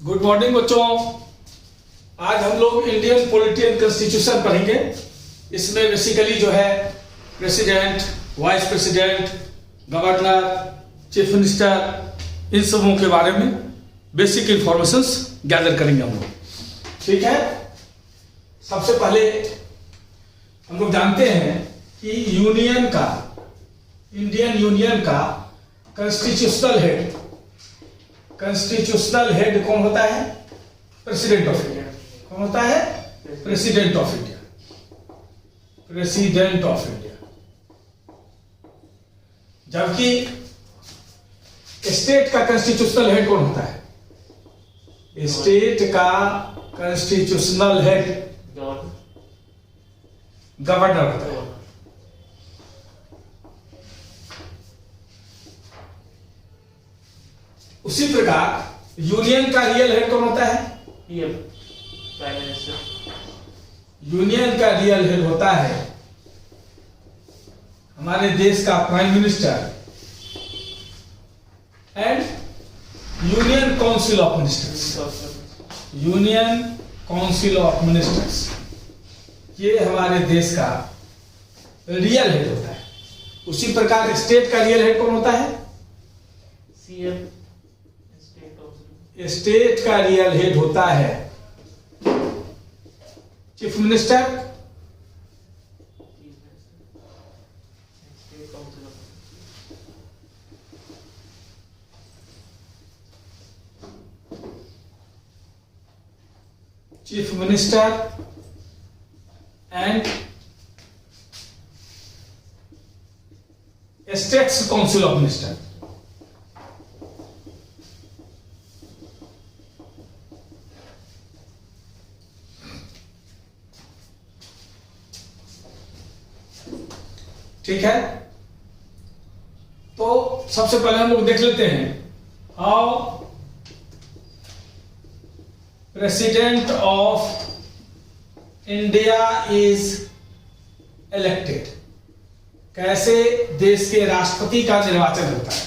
Good morning बच्चों। आज हम लोग इंडियन पॉलिटिकल कॉन्स्टिट्यूशन पढ़ेंगे। इसमें बेसिकली जो है president, vice president, governor, chief minister, इन सबों के बारे में बेसिक इंफॉर्मेशंस गैदर करेंगे हम लोग। ठीक है। सबसे पहले हम लोग जानते हैं कि इंडियन यूनियन का कॉन्स्टिट्यूशनल हेड कौन होता है? President of India. कौन होता है? President of India. President of India. जबकि स्टेट का कॉन्स्टिट्यूशनल हेड कौन होता है? स्टेट का कॉन्स्टिट्यूशनल हेड गवर्नर होता है। उसी प्रकार यूनियन का रियल हेड कौन होता है? Prime minister. यूनियन का रियल हेड होता है हमारे देश का prime minister and union council of ministers. Union council of ministers ये हमारे देश का रियल हेड होता है। उसी प्रकार स्टेट का रियल हेड कौन होता है? सीएम। स्टेट का रियल हेड होता है chief minister, chief minister and states council of minister. ठीक है। तो सबसे पहले हम लोग देख लेते हैं how president of India is elected. कैसे देश के राष्ट्रपति का निर्वाचन होता है।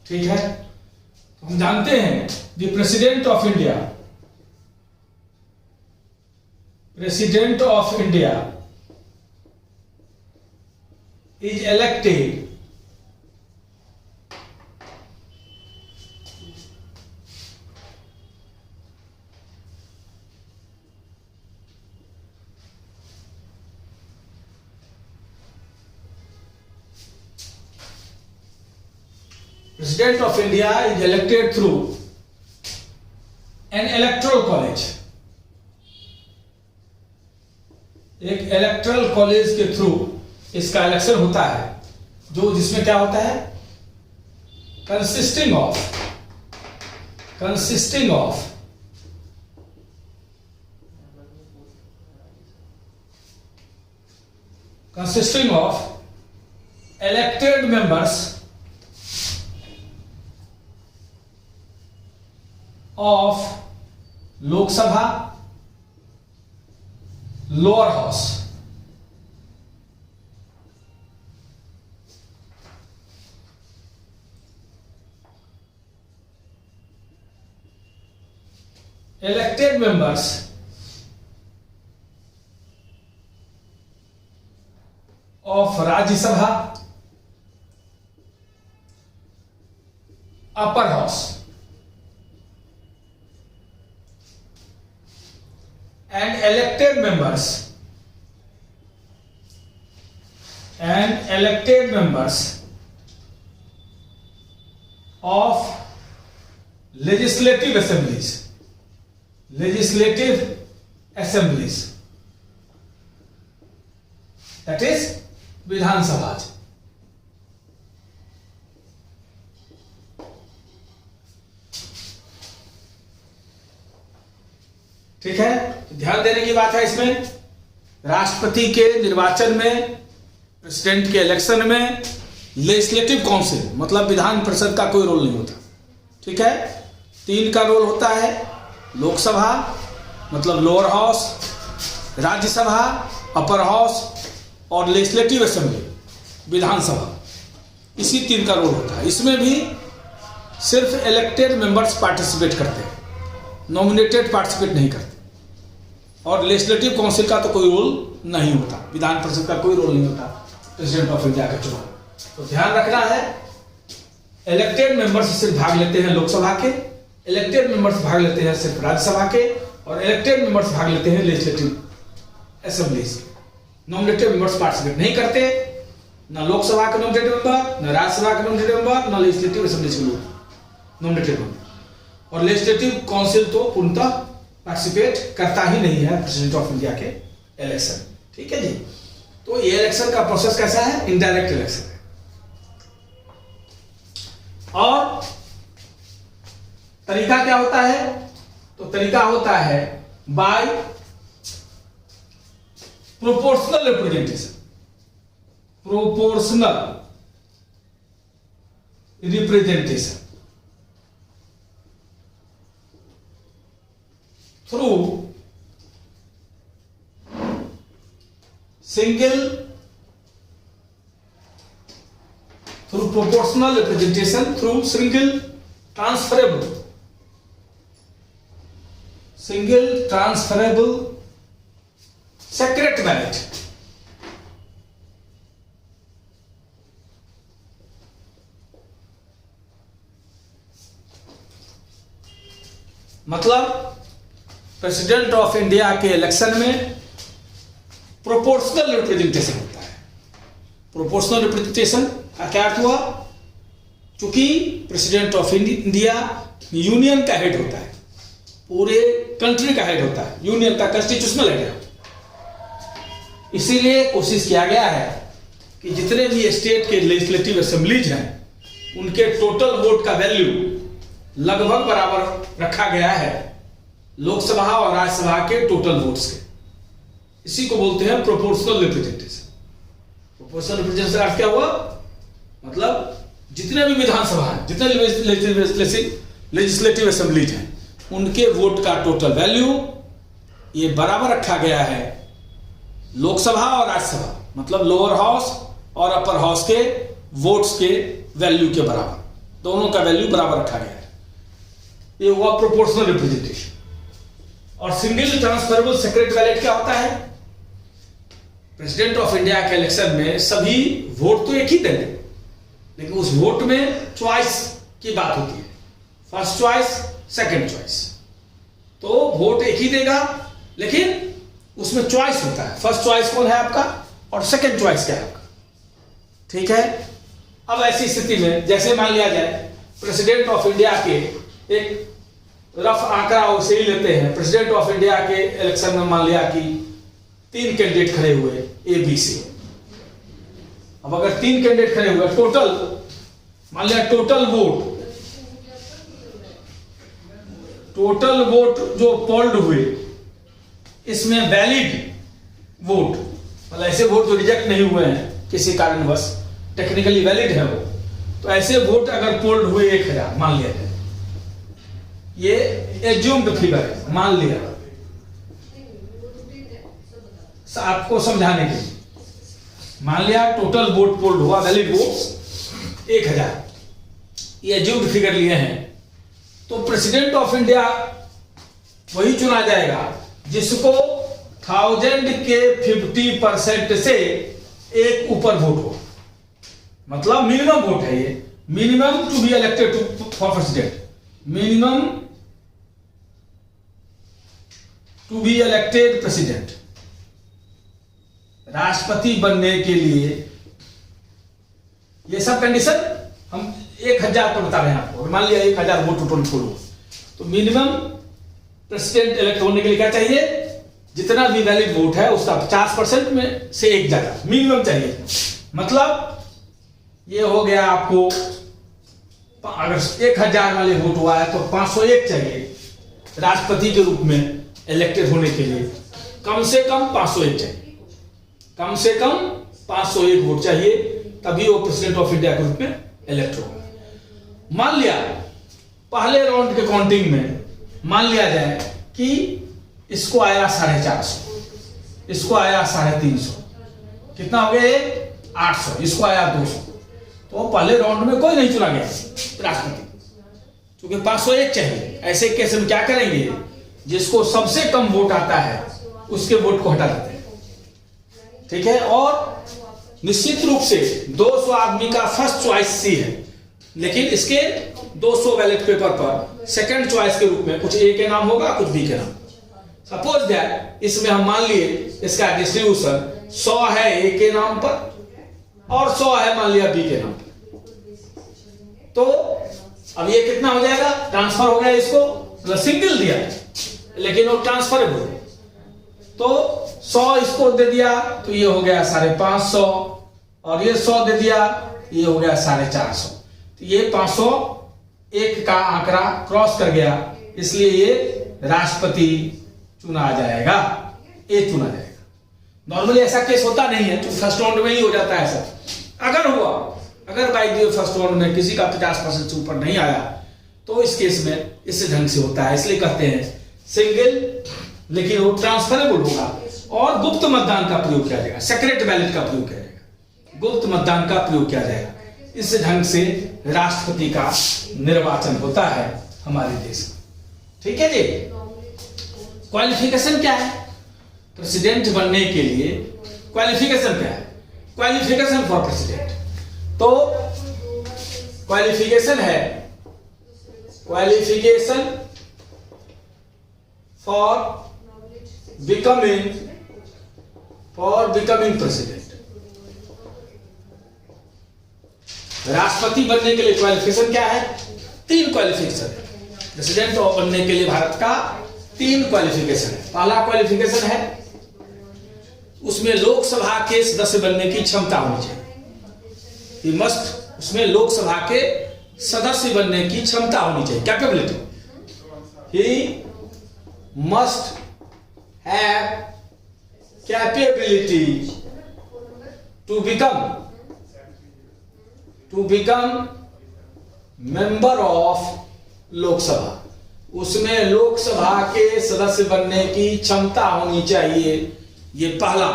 ठीक है। तो हम जानते हैं the president of India, president of India is elected President of India is elected through an electoral college। एक इलेक्टोरल कॉलेज के थ्रू इसका इलेक्शन होता है, जो जिसमें क्या होता है? Consisting of elected members of Lok Sabha, lower house, elected members of Rajya Sabha, upper house, and elected members of legislative assemblies, that is Vidhan Sabha. ठीक है। ध्यान देने की बात है इसमें, राष्ट्रपति के निर्वाचन में, प्रेसिडेंट के इलेक्शन में लेजिस्लेटिव काउंसिल मतलब विधान परिषद का कोई रोल नहीं होता। ठीक है। 3 का रोल होता है, लोकसभा मतलब lower house, Rajya Sabha upper house और लेजिस्लेटिव असेंबली विधानसभा। इसी 3 का रोल होता है। इसमें भी सिर्फ इलेक्टेड मेंबर्स पार्टिसिपेट करते हैं, नॉमिनेटेड पार्टिसिपेट नहीं करते। और लेजिस्लेटिव काउंसिल का तो कोई रोल नहीं होता, विधान परिषद का कोई रोल नहीं होता प्रेसिडेंट ऑफ इंडिया का चुनाव। तो ध्यान रखना है, इलेक्टेड मेंबर्स सिर्फ भाग लेते हैं लोकसभा के, इलेक्टेड मेंबर्स भाग लेते हैं सिर्फ राज्यसभा के, और इलेक्टेड मेंबर्स भाग लेते हैं legislative assemblies. Nominated members participate नहीं करते, न लोकसभा के नॉमिनेटेड मेंबर, न राज्यसभा के नॉमिनेटेड मेंबर, न लेजिस्लेटिव असेंबलीज के नॉमिनेटेड मेंबर। और लेजिस्लेटिव काउंसिल तो पूर्णतः पार्टिसिपेट करता ही नहीं है प्रेसिडेंट ऑफ इंडिया के इलेक्शन। ठीक है जी। तो ये इलेक्शन का प्रोसेस कैसा है? इनडायरेक्ट इलेक्शन है। और तरीका क्या होता है? तो तरीका होता है by proportional representation. Proportional representation through proportional representation through single transferable secret ballot। मतलब प्रेसिडेंट ऑफ इंडिया के इलेक्शन में प्रोपोर्शनल रिप्रेजेंटेशन होता है। प्रोपोर्शनल रिप्रेजेंटेशन का क्या अर्थ हुआ? क्योंकि प्रेसिडेंट ऑफ इंडिया यूनियन का हेड होता है, पूरे कंट्री का हेड होता है, यूनियन का कॉन्स्टिट्यूशनल हेड है। इसीलिए कोशिश किया गया है कि जितने भी स्टेट के लेजिस्लेटिव असेंबलीज हैं उनके टोटल वोट का वैल्यू लगभग बराबर रखा गया है लोकसभा और राज्यसभा के टोटल वोट्स के। इसी को बोलते हैं प्रोपोर्शनल रिप्रेजेंटेशन। प्रोपोर्शनल रिप्रेजेंटेशन का अर्थ क्या हुआ? मतलब जितने भी विधानसभा हैं, जितने लेजिस्लेटिव असेंबलीज हैं, उनके वोट का टोटल वैल्यू ये बराबर रखा गया है लोकसभा और राज्यसभा, मतलब लोअर हाउस और अपर हाउस के वोट्स के वैल्यू के बराबर, दोनों का वैल्यू बराबर रखा गया है। ये हुआ प्रोपोर्शनल रिप्रेजेंटेशन। और सिंगल ट्रांसफरेबल सेक्रेट बैलेट क्या होता है? प्रेसिडेंट ऑफ इंडिया के इलेक्शन में सभी वोट तो एक ही देंगे, लेकिन उस वोट में चॉइस की बात होती है, फर्स्ट चॉइस, सेकंड चॉइस। तो वोट एक ही देगा, लेकिन उसमें चॉइस होता है, फर्स्ट चॉइस कौन है आपका और सेकंड चॉइस क्या है आपका। ठीक है। अब ऐसी स्थिति में जैसे मान लिया जाए प्रेसिडेंट ऑफ इंडिया के, एक रफ आंकड़ा उसे ही लेते हैं, प्रेसिडेंट ऑफ इंडिया के इलेक्शन में मान लिया कि 3 कैंडिडेट खड़े हुए ए बी सी। अब अगर 3 कैंडिडेट खड़े हुए, टोटल मान लिया टोटल वोट जो पोल्ड हुए, इसमें वैलिड वोट, मतलब ऐसे वोट जो रिजेक्ट नहीं हुए हैं किसी कारणवश, टेक्निकली वैलिड है वो, तो ऐसे वोट अगर पोल्ड हुए 1000 मान लिया जाए, ये एज्यूम्ड फिगर है, मान लिया आपको समझाने के लिए, मान लिया टोटल वोट पोल्ड हुआ, वैलिड वोट 1000, ये एज्यूम्ड फिगर लिए हैं। तो प्रेसिडेंट ऑफ इंडिया वही चुना जाएगा जिसको 1000 के 50% से एक ऊपर वोट हो, मतलब मिनिमम वोट है ये, minimum to be elected for president, minimum to be elected president, राष्ट्रपति बनने के लिए ये सब कंडीशन हम 1000 पर बता रहे हैं आपको। मान लिया 1000 वोट टोटल फुल हो, तो मिनिमम प्रेसिडेंट इलेक्ट होने के लिए क्या चाहिए? जितना भी वैलिड वोट है उसका 50% में से एक ज्यादा मिनिमम चाहिए। मतलब ये हो गया आपको, अगर 1000 वाले वोट हुआ है तो 501 चाहिए राष्ट्रपति के रूप में इलेक्टेड होने के लिए, कम से कम 501 चाहिए, कम से कम 501 वोट चाहिए, तभी वो प्रेसिडेंट ऑफ इंडिया के रूप में इलेक्ट होगा। मान लिया पहले राउंड के काउंटिंग में मान लिया जाए कि इसको आया 450, इसको आया 350, कितना हो गया ये 800, इसको आया 200, तो पहले राउंड में कोई नहीं चुना गया राष्ट्रपति, क्योंकि 501 चाहिए। ऐसे केस में क्या करेंगे, जिसको सबसे कम वोट आता है उसके वोट को हटा देते हैं, ठीक है। और निश्चित रूप से 200 आदमी का फर्स्ट चॉइस सी है, लेकिन इसके 200 बैलेट पेपर पर सेकंड चॉइस के रूप में कुछ ए के नाम होगा, कुछ बी के नाम। सपोज दैट इसमें हम मान लिए इसका डिस्ट्रीब्यूशन 100 है ए के नाम पर और 100 है मान लिया बी के नाम पर, तो अब ये कितना हो जाएगा, ट्रांसफर हो गया इसको, मतलब सिंगल दिया लेकिन वो ट्रांसफरेबल, तो 100 इसको दे दिया तो ये हो गया 550, और ये 100 दे दिया ये हो गया 450, तो ये 501 का आंकड़ा क्रॉस कर गया, इसलिए ये राष्ट्रपति चुना जाएगा, ए चुना जाएगा। नॉर्मली ऐसा केस होता नहीं है, तो फर्स्ट राउंड में ही हो जाता है सब। अगर हुआ, अगर बाई दी फर्स्ट राउंड में किसी का 50% से ऊपर नहीं आया, तो इस केस में इस ढंग से होता है, इसलिए कहते हैं सिंगल, लेकिन वो ट्रांसफरेबल होगा और गुप्त मतदान का प्रयोग किया जाएगा, सेक्रेट बैलेट का प्रयोग किया जाएगा, गुप्त मतदान का प्रयोग किया जाएगा। इस ढंग से राष्ट्रपति का निर्वाचन होता है हमारे देश में, ठीक है जी। क्वालिफिकेशन क्या है प्रेसिडेंट बनने के लिए, क्वालिफिकेशन क्या है, क्वालिफिकेशन फॉर प्रेसिडेंट, तो क्वालिफिकेशन है, क्वालिफिकेशन फॉर बिकमिंग प्रेसिडेंट। राष्ट्रपति बनने के लिए क्वालिफिकेशन क्या है, 3 क्वालिफिकेशन है। प्रेसिडेंट बनने के लिए भारत का 3 क्वालिफिकेशन है। पहला क्वालिफिकेशन है उसमें लोकसभा के सदस्य बनने की क्षमता होनी चाहिए, ही मस्ट, उसमें लोकसभा के सदस्य बनने की क्षमता होनी चाहिए, capability, he must have capability to become member of Lok Sabha, उसमें लोकसभा के सदस्य बनने की क्षमता होनी चाहिए। ये पहला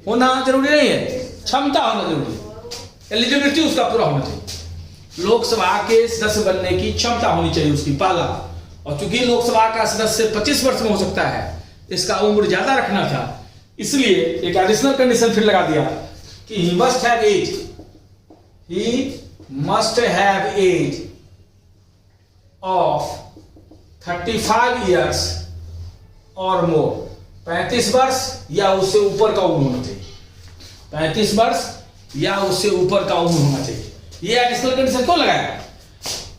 होना जरूरी नहीं है, क्षमता होना जरूरी है, एलिजिबिलिटी उसका पूरा होना चाहिए, लोकसभा के सदस्य बनने की क्षमता होनी चाहिए उसकी, पहला। और चूंकि लोकसभा का सदस्य 25 वर्ष में हो सकता है, इसका उम्र ज्यादा रखना था, इसलिए एक एडिशनल कंडीशन फिर लगा दिया कि he must have age of 35 years और मोर, 35 वर्ष या उससे ऊपर का उम्र होना चाहिए, 35 वर्ष या उससे ऊपर का उम्र होना चाहिए। ये एडिशनल कंडीशन क्यों लगाया,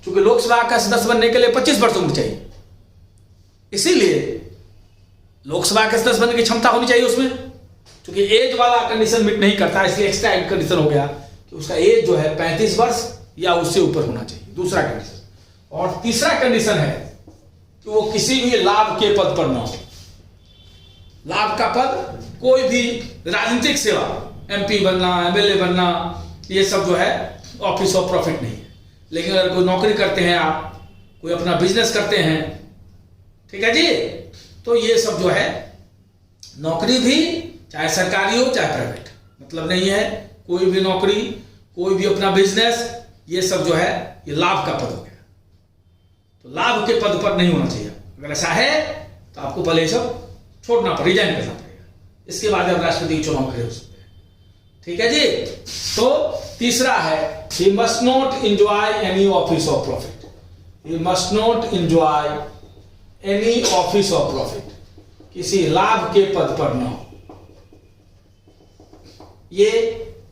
क्योंकि लोकसभा का सदस्य बनने के लिए 25 वर्ष उम्र चाहिए, इसीलिए लोकसभा के सदस्य बनने की क्षमता होनी चाहिए उसमें, क्योंकि एज वाला कंडीशन मीट नहीं करता, इसलिए एक्स्ट्रा एक कंडीशन हो गया कि उसका एज जो है 35 वर्ष या उससे ऊपर होना चाहिए, दूसरा कंडीशन। और तीसरा कंडीशन है कि वो किसी भी लाभ के पद पर ना हो, लाभ का पद कोई भी राजनीतिक सेवा, एमपी बनना, एमएलए बनना, ये सब जो है ऑफिस ऑफ प्रॉफिट नहीं है। लेकिन अगर कोई नौकरी करते हैं आप, कोई अपना बिजनेस करते हैं, ठीक है जी, तो ये सब जो है नौकरी भी चाहे सरकारी हो चाहे प्राइवेट, मतलब नहीं है, कोई भी नौकरी, कोई भी अपना बिजनेस, ये सब जो है ये लाभ का पद हो गया, तो लाभ के पद पर नहीं होना चाहिए। अगर ऐसा है तो आपको पहले सब छोड़ना पड़ेगा, रिजाइन करना पड़ेगा, इसके बाद आप राष्ट्रपति के चुनाव खड़े हो सकते हैं, ठीक है जी। तो तीसरा है he must not enjoy any office of profit, he must not enjoy any office of profit, किसी लाभ के पद पर न हो। ये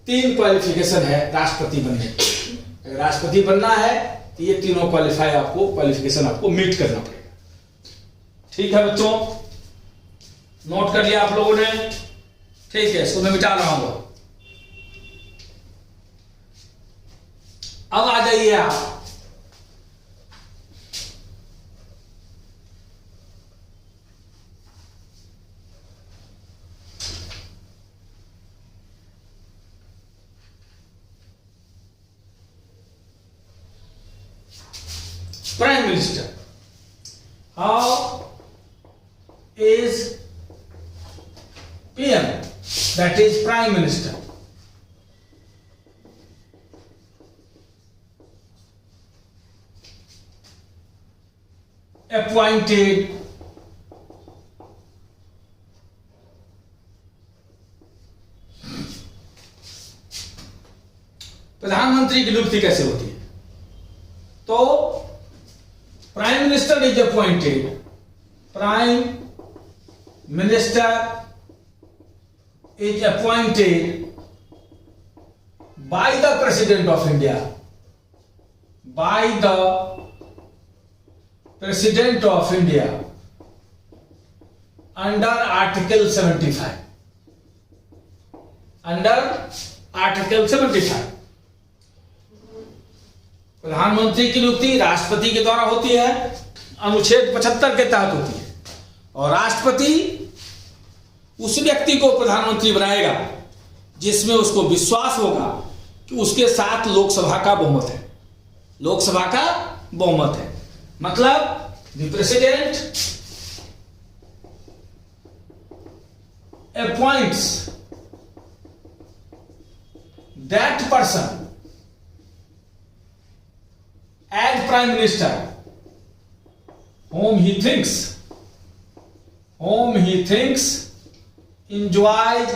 3 क्वालिफिकेशन है राष्ट्रपति बनने की। अगर राष्ट्रपति बनना है तो ये तीनों क्वालिफिकेशन आपको मीट करना पड़ेगा, ठीक है बच्चों, नोट कर लिया आप लोगों ने, ठीक है, इसको मैं मिटा रहा हूं। अब आ जाइए आप prime minister. How is PM, that is prime minister, appointed प्रधानमंत्री की नियुक्ति कैसे होती है? तो prime minister is appointed, prime minister is appointed by the President of India, by the President of India under Article 75, under Article 75। प्रधानमंत्री की नियुक्ति राष्ट्रपति के द्वारा होती है, अनुच्छेद 75 के तहत होती है, और राष्ट्रपति उस व्यक्ति को प्रधानमंत्री बनाएगा जिसमें उसको विश्वास होगा कि उसके साथ लोकसभा का बहुमत है, लोकसभा का बहुमत है। मतलब the president appoints that person as prime minister whom he thinks enjoys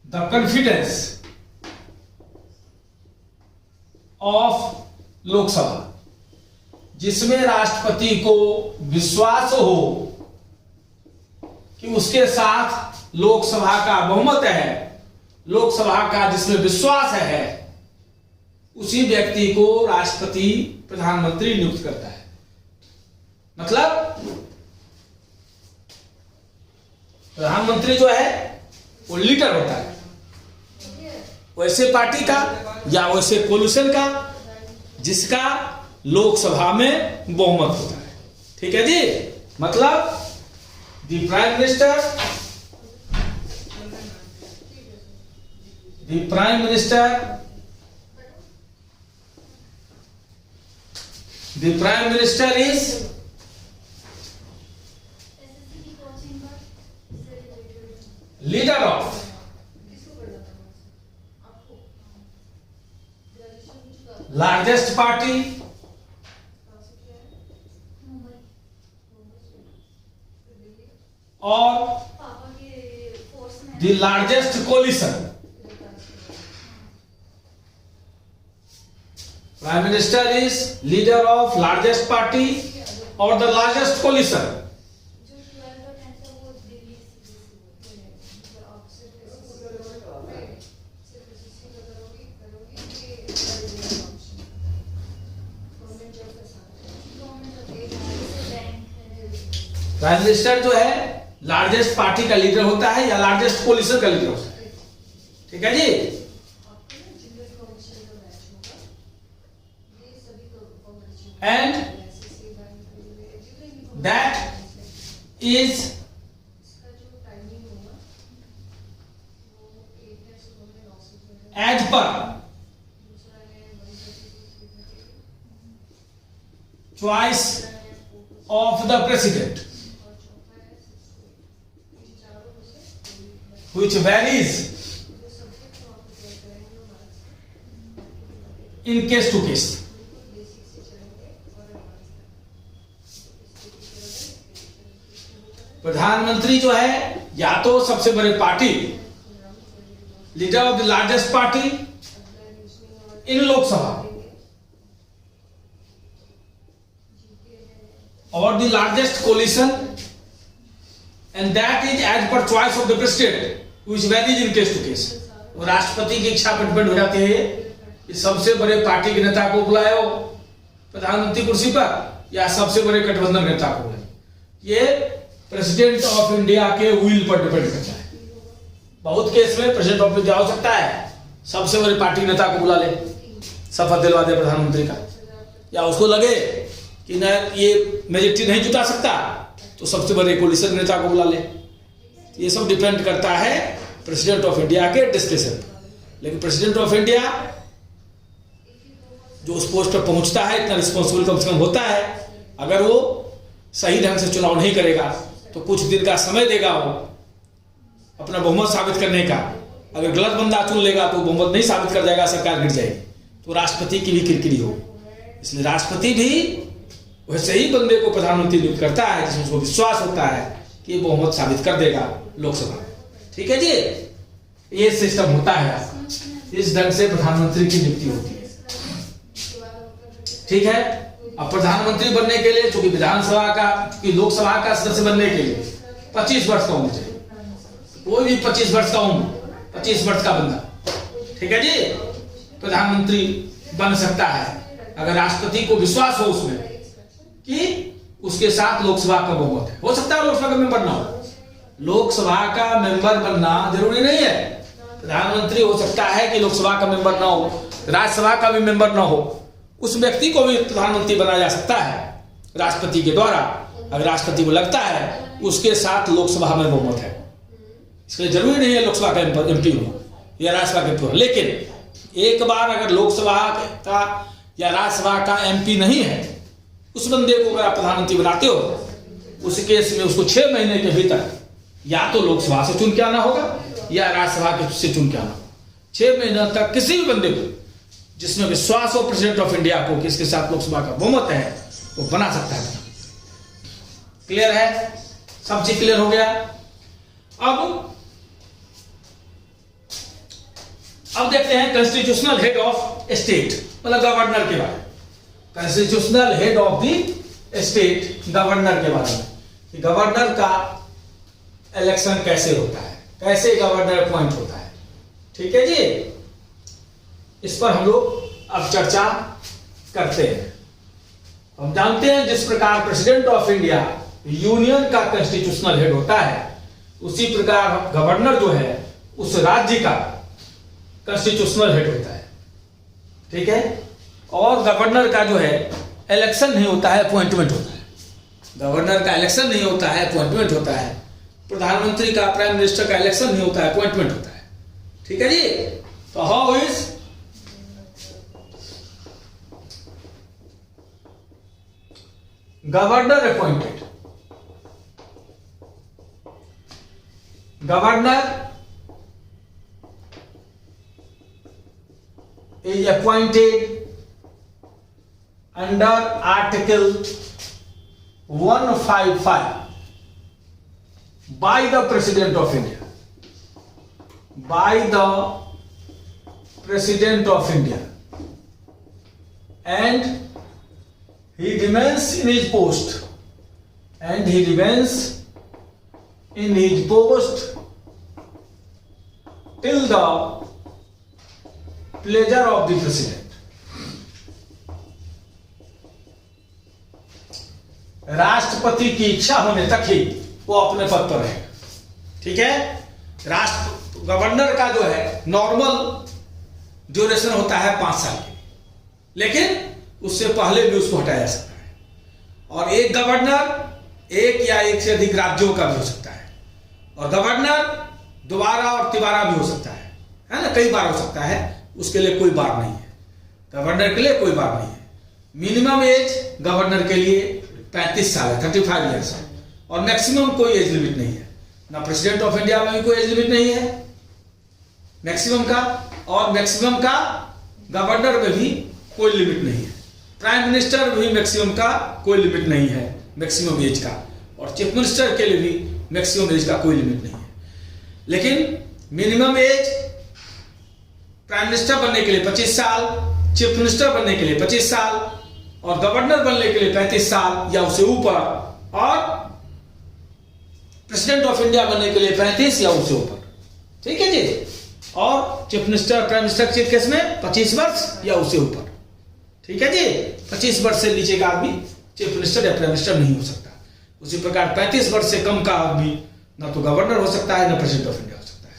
the confidence ऑफ लोकसभा, जिसमें राष्ट्रपति को विश्वास हो कि उसके साथ लोकसभा का बहुमत है, लोकसभा का जिसमें विश्वास है, उसी व्यक्ति को राष्ट्रपति प्रधानमंत्री नियुक्त करता है। मतलब प्रधानमंत्री जो है वो लीडर होता है, वैसे पार्टी का या वैसे कोलिशन का जिसका लोकसभा में बहुमत होता है। ठीक है जी। मतलब the prime minister is leader of largest party or the largest coalition। Prime Minister is leader of largest party or the largest coalition। Prime minister जो है लार्जेस्ट पार्टी का लीडर होता है या लार्जेस्ट कोलिशन का लीडर होता है। ठीक है जी। And that is as per choice of the president which varies in case to case। प्रधानमंत्री जो है या तो सबसे बड़े party, leader of the largest party in Lok Sabha, और the largest coalition, and that is as per choice of the president which varies in case to case। राष्ट्रपति की इच्छा पर डिपेंड हो जाती है कि सबसे बड़े पार्टी के नेता को बुलाए हो प्रधानमंत्री कुर्सी पर या सबसे बड़े गठबंधन नेता को बुलाए। ये प्रेसिडेंट ऑफ इंडिया के विल पर डिपेंड करता है। बहुत केस में प्रेसिडेंट ऑफ इंडिया हो सकता है सबसे बड़े पार्टी नेता को बुला ले, शपथ दिलवा दे प्रधानमंत्री का, या उसको लगे कि न ये मेजोरिटी नहीं जुटा सकता तो सबसे बड़े कोलिशन नेता को बुला ले। ये सब डिपेंड करता है प्रेसिडेंट ऑफ इंडिया के डिस्क्रिप्शन पर। लेकिन प्रेसिडेंट ऑफ इंडिया जो उस पोस्ट पर पहुंचता है, इतना रिस्पॉन्सिबल कम से कम होता है, अगर वो सही ढंग से चुनाव नहीं करेगा तो कुछ दिन का समय देगा वो अपना बहुमत साबित करने का। अगर गलत बंदा चुन लेगा तो बहुमत नहीं साबित कर जाएगा, सरकार गिर जाएगी, तो राष्ट्रपति की भी किरकिरी हो। इसलिए राष्ट्रपति भी वैसे ही बंदे को प्रधानमंत्री नियुक्त करता है जिसमें उसको विश्वास होता है कि वो बहुमत साबित कर देगा लोकसभा में। ठीक है जी, ये सिस्टम होता है, इस ढंग से प्रधानमंत्री की नियुक्ति होती है। ठीक है, अब प्रधानमंत्री बनने के लिए चूंकि विधानसभा का, चूंकि लोकसभा का सदस्य बनने के लिए 25 वर्ष का उम्र चाहिए, कोई भी 25 वर्ष का उम्र, 25 वर्ष का बंदा, ठीक है जी, प्रधानमंत्री बन सकता है अगर राष्ट्रपति को विश्वास हो उसमें कि उसके साथ लोकसभा का बहुमत है। हो सकता है लोकसभा का मेंबर ना हो, लोकसभा का मेंबर बनना जरूरी नहीं है। प्रधानमंत्री हो सकता है कि लोकसभा का मेंबर ना हो, राज्यसभा का भी मेंबर ना हो, उस व्यक्ति को भी प्रधानमंत्री बनाया जा सकता है राष्ट्रपति के द्वारा, अगर राष्ट्रपति को लगता है उसके साथ लोकसभा में बहुमत है। इसलिए जरूरी नहीं है लोकसभा का एमपी हो या राज्यसभा का एमपी हो, लेकिन एक बार अगर लोकसभा का या राज्यसभा का एमपी नहीं है, उस बंदे को अगर आप प्रधानमंत्री बनाते हो, उस केस में उसको 6 महीने के भीतर या तो लोकसभा से चुन के आना होगा या राज्यसभा से चुन के आना होगा। 6 महीने तक किसी भी बंदे को जिसमें विश्वास हो प्रेसिडेंट ऑफ इंडिया को कि इसके साथ लोकसभा का बहुमत है, वो बना सकता है। क्लियर है, सब चीज क्लियर हो गया। अब देखते हैं कॉन्स्टिट्यूशनल हेड ऑफ स्टेट, मतलब गवर्नर के बारे में। Constitutional head of the state, governor के बारे में, कि गवर्नर का इलेक्शन कैसे होता है, कैसे गवर्नर अपॉइंट होता है। ठीक है जी, इस पर हम लोग अब चर्चा करते हैं। हम जानते हैं जिस प्रकार प्रेसिडेंट ऑफ इंडिया यूनियन का कॉन्स्टिट्यूशनल हेड होता है, उसी प्रकार गवर्नर जो है उस राज्य का कॉन्स्टिट्यूशनल हेड होता है। ठीक है, और गवर्नर का जो है इलेक्शन नहीं होता है, अपॉइंटमेंट होता है। गवर्नर का इलेक्शन नहीं होता है, अपॉइंटमेंट होता है। प्रधानमंत्री का, प्राइम मिनिस्टर का इलेक्शन नहीं होता है, अपॉइंटमेंट होता है। ठीक है जी, तो how is governor appointed? Governor is appointed under Article 155 by the President of India. By the President of India, and he remains in his post. And he remains in his post till the pleasure of the president. राष्ट्रपति की इच्छा होने तक ही वो अपने पद पर रहेगा। ठीक है, गवर्नर का जो है नॉर्मल ड्यूरेशन होता है 5 साल के, लेकिन उससे पहले भी उसको हटाया जा सकता है। और एक गवर्नर एक या एक से अधिक राज्यों का भी हो सकता है, और गवर्नर दोबारा और तिबारा भी हो सकता है ना, कई बार हो सकता है। उसके लिए कोई बार नहीं है, गवर्नर के लिए कोई बार नहीं है। मिनिमम एज गवर्नर के लिए 35 साल है, 35 ईयर्स है, और मैक्सिमम कोई एज लिमिट नहीं है। ना प्रेसिडेंट ऑफ इंडिया में भी कोई एज लिमिट नहीं है मैक्सिमम का, और मैक्सिमम का गवर्नर में भी कोई लिमिट नहीं है। प्राइम मिनिस्टर भी मैक्सिमम का कोई लिमिट नहीं है, मैक्सिमम एज का, और चीफ मिनिस्टर के लिए भी मैक्सिमम एज का कोई लिमिट नहीं है। लेकिन मिनिमम एज प्राइम मिनिस्टर बनने के लिए 25 साल, चीफ मिनिस्टर बनने के लिए 25 साल, और गवर्नर बनने के लिए 35 साल या उससे ऊपर, और प्रेसिडेंट ऑफ इंडिया बनने के लिए 35 या उससे ऊपर। ठीक है जी, और चीफ मिनिस्टर, प्राइम मिनिस्टर के केस में 25 वर्ष या उससे ऊपर। ठीक है जी, 25 वर्ष से नीचे का आदमी चीफ मिनिस्टर या प्राइम मिनिस्टर नहीं हो सकता। उसी प्रकार 35 वर्ष से कम का आदमी ना तो गवर्नर हो सकता है, ना प्रेसिडेंट ऑफ इंडिया हो सकता है।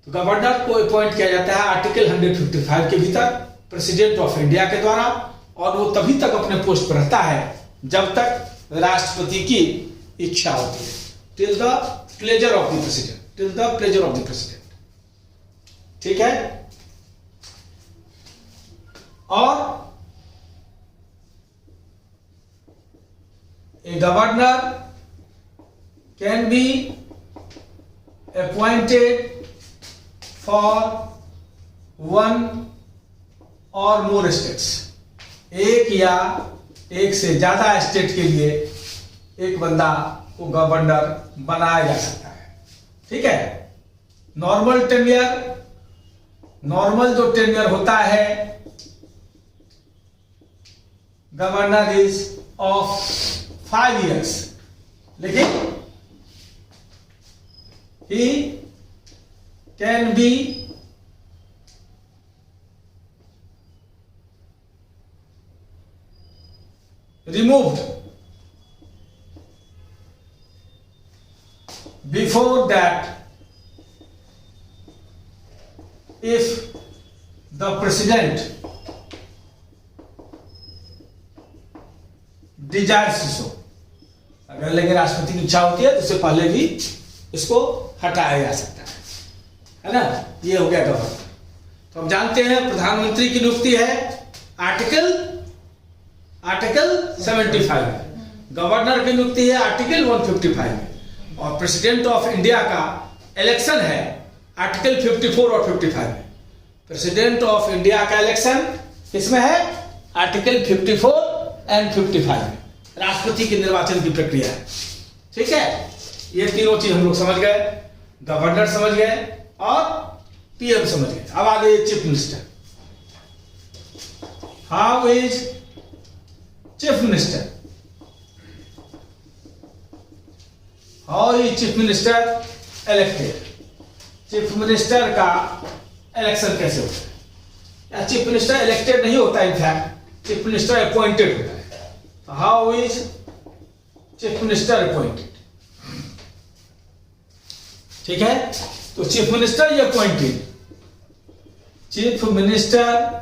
तो गवर्नर को अपॉइंट किया जाता है आर्टिकल 155 के भीतर प्रेसिडेंट ऑफ इंडिया के द्वारा, और वो तभी तक अपने पोस्ट पर रहता है जब तक राष्ट्रपति की इच्छा होती है, till the pleasure of the president, till the pleasure of the president. ठीक है, और a governor can be appointed for one or more states. एक या एक से ज्यादा स्टेट के लिए एक बंदा को गवर्नर बनाया जा सकता है। ठीक है। नॉर्मल जो टेन्योर होता है गवर्नर इज ऑफ 5 years, लेकिन he can be removed before that if the president desires so। अगर लेकिन राष्ट्रपति की इच्छा होती है तो उससे पहले भी इसको हटाया जा सकता है ना। ये हो गया गवर्नर। तो हम जानते हैं प्रधानमंत्री की नियुक्ति है आर्टिकल 75 में, गवर्नर की नियुक्ति है आर्टिकल 155 में, और प्रेसिडेंट ऑफ इंडिया का इलेक्शन है आर्टिकल 54 और 55 में। प्रेसिडेंट ऑफ इंडिया का इलेक्शन किसमें है? आर्टिकल 54 एंड 55 में राष्ट्रपति के निर्वाचन की प्रक्रिया है। ठीक है। ये तीनों चीज हम लोग समझ गए, गवर्नर समझ गए और पीएम समझ गए। अब आगे chief minister. How is chief minister? How is chief minister elected? Chief minister का इलेक्शन कैसे होता है? या चीफ मिनिस्टर इलेक्टेड नहीं होता, इनफैक्ट चीफ मिनिस्टर अपॉइंटेड होता है। तो how is chief minister appointed? ठीक है। तो चीफ मिनिस्टर ये appointed, chief minister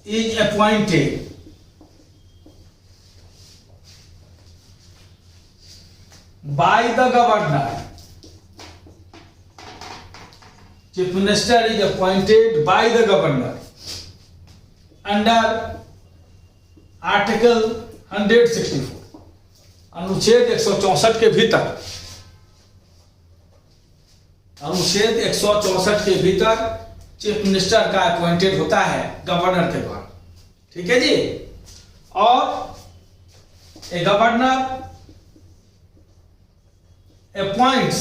is appointed by the governor. Chief Minister is appointed by the governor under Article 164, अनुच्छेद 164 के भीतर, अनुच्छेद 164 के भीतर चीफ मिनिस्टर का अपॉइंटेड होता है गवर्नर के द्वारा। ठीक है जी। और a governor appoints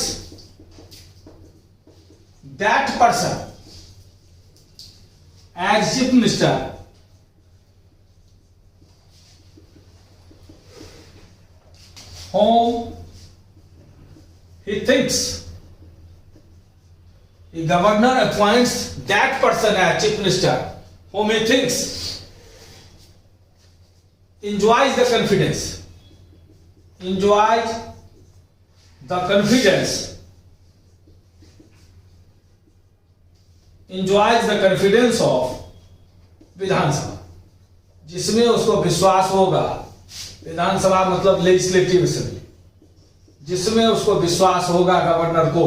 that person as chief minister whom he thinks। The governor appoints that person as chief minister whom he thinks enjoys the confidence, enjoys the confidence, enjoys the confidence of विधानसभा, जिसमें उसको विश्वास होगा। विधानसभा मतलब legislative assembly, जिसमें उसको विश्वास होगा governor को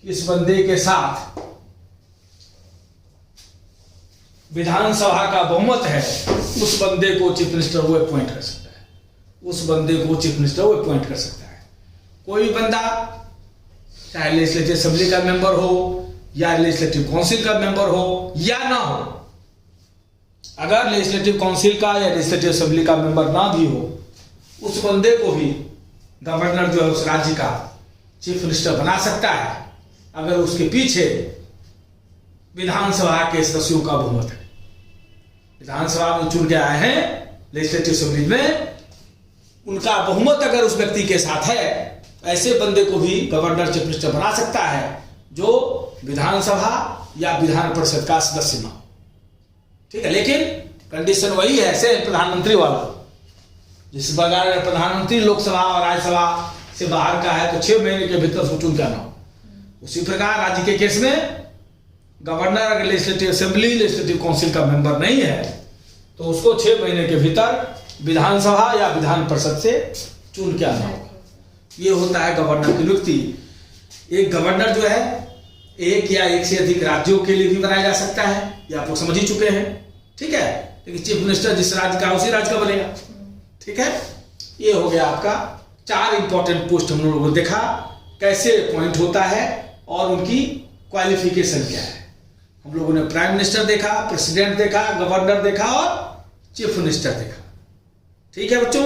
इस बंदे के साथ विधानसभा का बहुमत है, उस बंदे को चीफ मिनिस्टर वो अपॉइंट कर सकता है, उस बंदे को चीफ मिनिस्टर वो अपॉइंट कर सकता है। कोई बंदा चाहे लेजिस्लेटिव असेंबली का मेंबर हो या लेजिस्लेटिव काउंसिल का मेंबर हो या ना हो, अगर लेजिस्लेटिव काउंसिल का या लेजिस्लेटिव असेंबली का मेंबर ना भी हो, उस बंदे को भी गवर्नर जो है उस राज्य का चीफ मिनिस्टर बना सकता है अगर उसके पीछे विधानसभा के सदस्यों का बहुमत है। विधानसभा में चुन के आए हैं लेजिस्लेटिव असेंबली में, उनका बहुमत अगर उस व्यक्ति के साथ है, ऐसे बंदे को भी गवर्नर चीफ मिनिस्टर बना सकता है जो विधानसभा या विधान परिषद का सदस्य ना हो। ठीक है। लेकिन कंडीशन वही है से प्रधानमंत्री वाला, जिस प्रकार प्रधानमंत्री लोकसभा और राज्यसभा से बाहर का है तो 6 महीने के भीतर उसको चुन के आना हो। उसी प्रकार राज्य के केस में गवर्नर अगर लेजिस्लेटिव असेंबली लेजिस्लेटिव काउंसिल का मेंबर नहीं है तो उसको 6 महीने के भीतर विधानसभा या विधान परिषद से चुन के आना होगा। ये होता है गवर्नर की नियुक्ति। एक गवर्नर जो है एक या एक से अधिक राज्यों के लिए भी बनाया जा सकता है, ये आप लोग समझ ही चुके हैं। ठीक है। लेकिन चीफ मिनिस्टर जिस राज्य का उसी राज्य का बनेगा। ठीक है। ये हो गया आपका 4 इंपॉर्टेंट पोस्ट हम लोगों ने देखा कैसे अपॉइंट होता है और उनकी क्वालिफिकेशन क्या है। हम लोगों ने प्राइम मिनिस्टर देखा, प्रेसिडेंट देखा, गवर्नर देखा और चीफ मिनिस्टर देखा। ठीक है बच्चों।